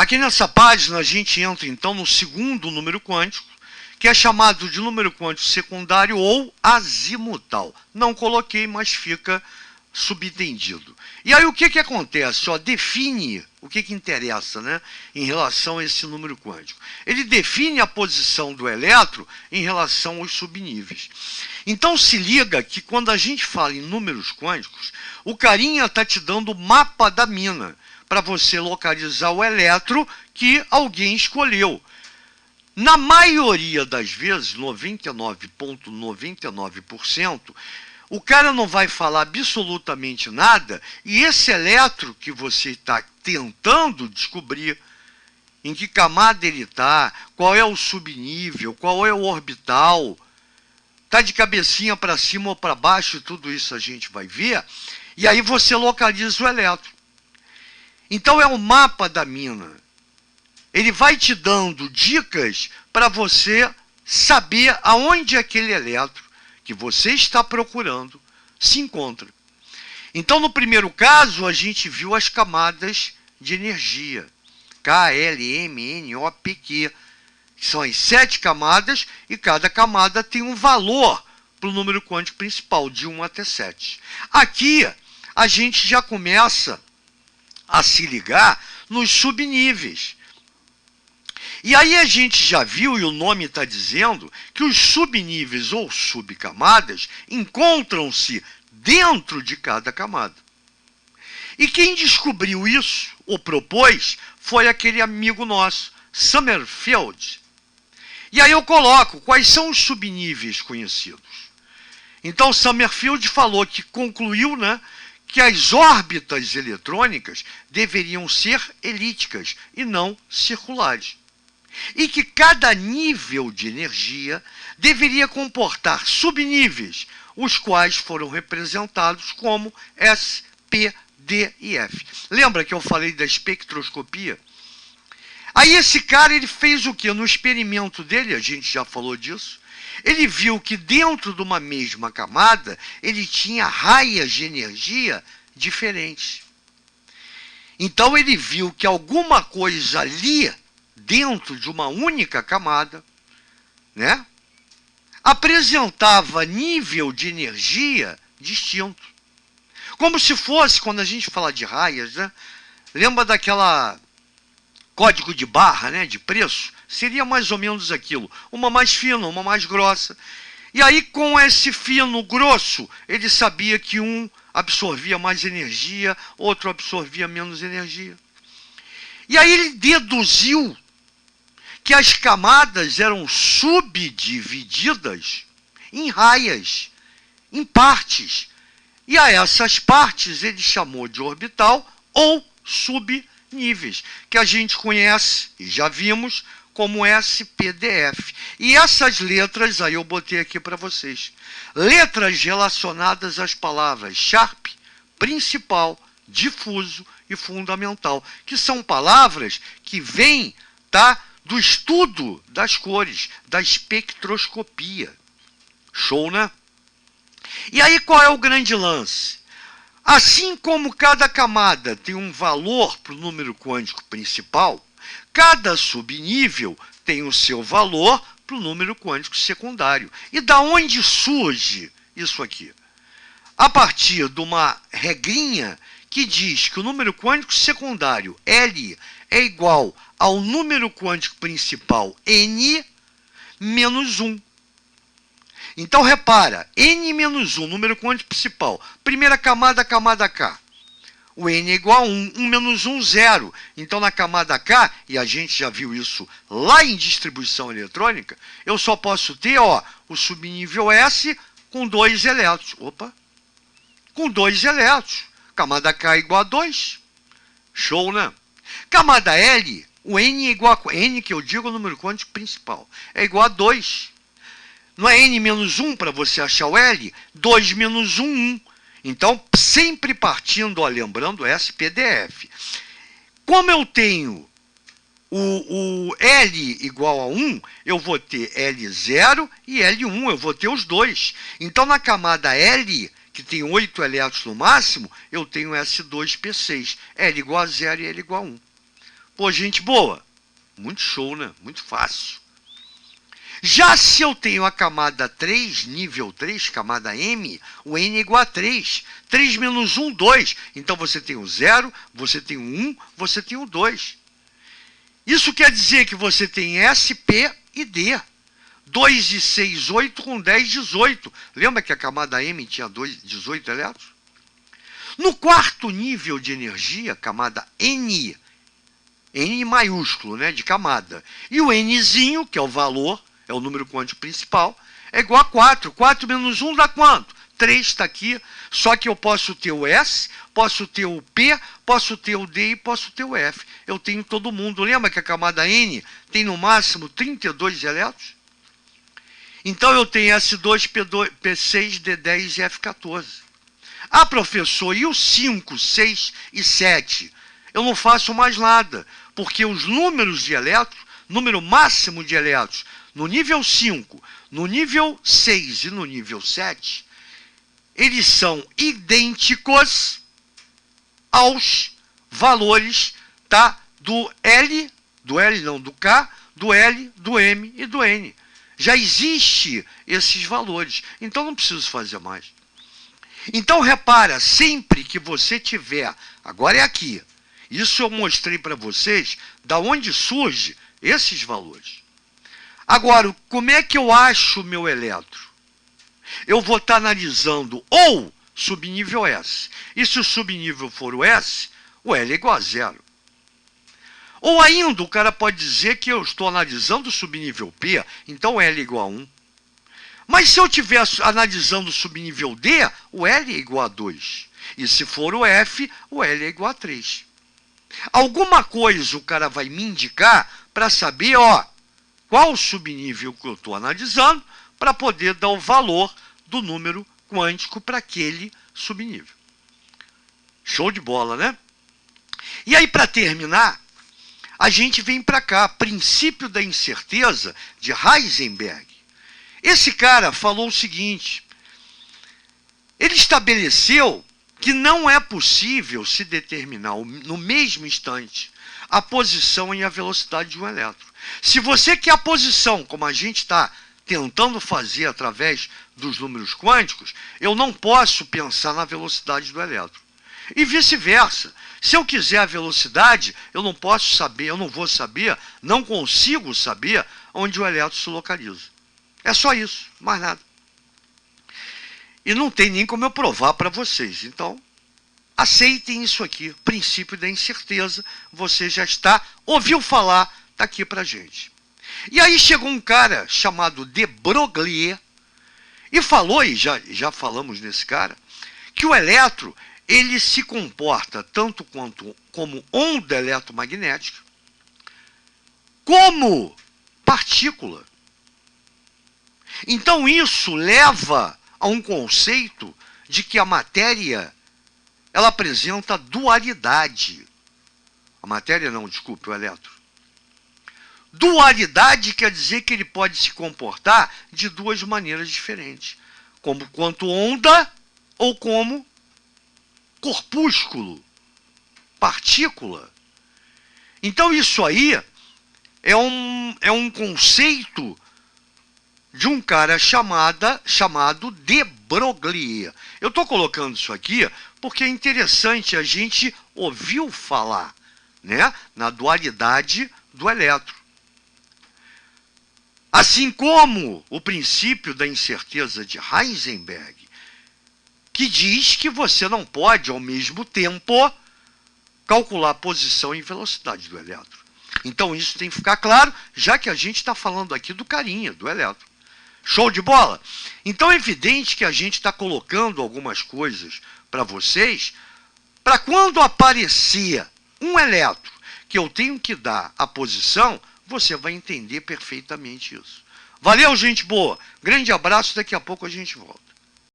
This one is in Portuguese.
Aqui nessa página a gente entra então no segundo número quântico, que é chamado de número quântico secundário ou azimutal. Não coloquei, mas fica subentendido. E aí o que acontece? Define o que interessa, né, em relação a esse número quântico. Ele define a posição do elétron em relação aos subníveis. Então se liga que quando a gente fala em números quânticos, o carinha está te dando o mapa da mina para você localizar o elétron que alguém escolheu. Na maioria das vezes, 99,99%, o cara não vai falar absolutamente nada e esse elétron que você está tentando descobrir, em que camada ele está, qual é o subnível, qual é o orbital, está de cabecinha para cima ou para baixo, tudo isso a gente vai ver, e aí você localiza o elétron. Então é o mapa da mina. Ele vai te dando dicas para você saber aonde aquele elétron que você está procurando se encontra. Então, no primeiro caso, a gente viu as camadas de energia. K, L, M, N, O, P, Q. São as 7 camadas e cada camada tem um valor para o número quântico principal, de 1 até 7. Aqui, a gente já começa a se ligar nos subníveis. E aí a gente já viu, e o nome está dizendo, que os subníveis ou subcamadas encontram-se dentro de cada camada. E quem descobriu isso, ou propôs, foi aquele amigo nosso, Sommerfeld. E aí eu coloco quais são os subníveis conhecidos. Então Sommerfeld falou que concluiu, né, que as órbitas eletrônicas deveriam ser elípticas e não circulares. E que cada nível de energia deveria comportar subníveis, os quais foram representados como S, P, D e F. Lembra que eu falei da espectroscopia? Aí esse cara, ele fez o quê? No experimento dele, a gente já falou disso, ele viu que dentro de uma mesma camada, ele tinha raias de energia diferentes. Então ele viu que alguma coisa ali, dentro de uma única camada, né, apresentava nível de energia distinto. Como se fosse, quando a gente fala de raias, né, lembra daquela código de barra, né, de preço? Seria mais ou menos aquilo. Uma mais fina, uma mais grossa. E aí, com esse fino grosso, ele sabia que um absorvia mais energia, outro absorvia menos energia. E aí ele deduziu que as camadas eram subdivididas em raias, em partes. E a essas partes ele chamou de orbital ou subníveis, que a gente conhece e já vimos como SPDF. E essas letras, aí eu botei aqui para vocês, letras relacionadas às palavras sharp, principal, difuso e fundamental, que são palavras que vêm, tá, do estudo das cores, da espectroscopia. Show, né? E aí qual é o grande lance? Assim como cada camada tem um valor para o número quântico principal, cada subnível tem o seu valor para o número quântico secundário. E da onde surge isso aqui? A partir de uma regrinha que diz que o número quântico secundário, L, é igual ao número quântico principal, N, menos 1. Então, repara, N menos 1, número quântico principal, primeira camada, camada K. O N é igual a 1, 1 menos 1, 0. Então, na camada K, e a gente já viu isso lá em distribuição eletrônica, eu só posso ter, ó, o subnível S com 2 elétrons. Opa! Com 2 elétrons. Camada K é igual a 2. Show, né? Camada L, o N é igual a... N, que eu digo, é o número quântico principal, é igual a 2. Não é N menos 1 para você achar o L? 2 menos 1, 1. Então, sempre partindo, ó, lembrando, SPDF. Como eu tenho o L igual a 1, eu vou ter L0 e L1, eu vou ter os dois. Então, na camada L, que tem 8 elétrons no máximo, eu tenho S2P6. L igual a 0 e L igual a 1. Pô, gente boa. Muito show, né? Muito fácil. Já se eu tenho a camada 3, nível 3, camada M, o N é igual a 3. 3 menos 1, 2. Então você tem o 0, você tem o 1, você tem o 2. Isso quer dizer que você tem S, P e D. 2 e 6, 8 com 10, 18. Lembra que a camada M tinha 18 elétrons? No quarto nível de energia, camada N, N maiúsculo, né, de camada, e o Nzinho, que é o valor, é o número quântico principal, é igual a 4. 4 menos 1 dá quanto? 3 está aqui, só que eu posso ter o S, posso ter o P, posso ter o D e posso ter o F. Eu tenho todo mundo. Lembra que a camada N tem no máximo 32 elétrons? Então eu tenho S2, P2, P6, D10 e F14. Ah, professor, e os 5, 6 e 7? Eu não faço mais nada, porque os números de elétrons, número máximo de elétrons, no nível 5, no nível 6 e no nível 7, eles são idênticos aos valores, tá, do K, do L, do M e do N. Já existe esses valores, então não preciso fazer mais. Então repara, sempre que você tiver, agora é aqui, isso eu mostrei para vocês, da onde surge esses valores. Agora, como é que eu acho o meu elétron? Eu vou estar analisando ou subnível S. E se o subnível for o S, o L é igual a 0. Ou ainda, o cara pode dizer que eu estou analisando o subnível P, então L é igual a 1. Mas se eu estiver analisando o subnível D, o L é igual a 2. E se for o F, o L é igual a 3. Alguma coisa o cara vai me indicar para saber, ó, qual o subnível que eu estou analisando para poder dar o valor do número quântico para aquele subnível. Show de bola, né? E aí, para terminar, a gente vem para cá, princípio da incerteza de Heisenberg. Esse cara falou o seguinte, ele estabeleceu que não é possível se determinar no mesmo instante a posição e a velocidade de um elétron. Se você quer a posição, como a gente está tentando fazer através dos números quânticos, eu não posso pensar na velocidade do elétron. E vice-versa. Se eu quiser a velocidade, eu não posso saber, eu não vou saber, não consigo saber onde o elétron se localiza. É só isso, mais nada. E não tem nem como eu provar para vocês. Então, aceitem isso aqui, princípio da incerteza. Você já ouviu falar, está aqui para a gente. E aí chegou um cara chamado de Broglie e falou, e já falamos nesse cara, que o elétron, ele se comporta tanto como onda eletromagnética, como partícula. Então isso leva a um conceito de que a matéria, ela apresenta dualidade. A matéria não, desculpe, o elétron. Dualidade quer dizer que ele pode se comportar de duas maneiras diferentes. Como quanto onda ou como corpúsculo, partícula. Então isso aí é um conceito de um cara chamado de Broglie. Eu estou colocando isso aqui porque é interessante, a gente ouviu falar, né, na dualidade do elétron. Assim como o princípio da incerteza de Heisenberg, que diz que você não pode, ao mesmo tempo, calcular a posição e velocidade do elétron. Então isso tem que ficar claro, já que a gente está falando aqui do carinha, do elétron. Show de bola? Então é evidente que a gente está colocando algumas coisas para vocês, para quando aparecer um elétron que eu tenho que dar a posição, você vai entender perfeitamente isso. Valeu, gente boa. Grande abraço, daqui a pouco a gente volta.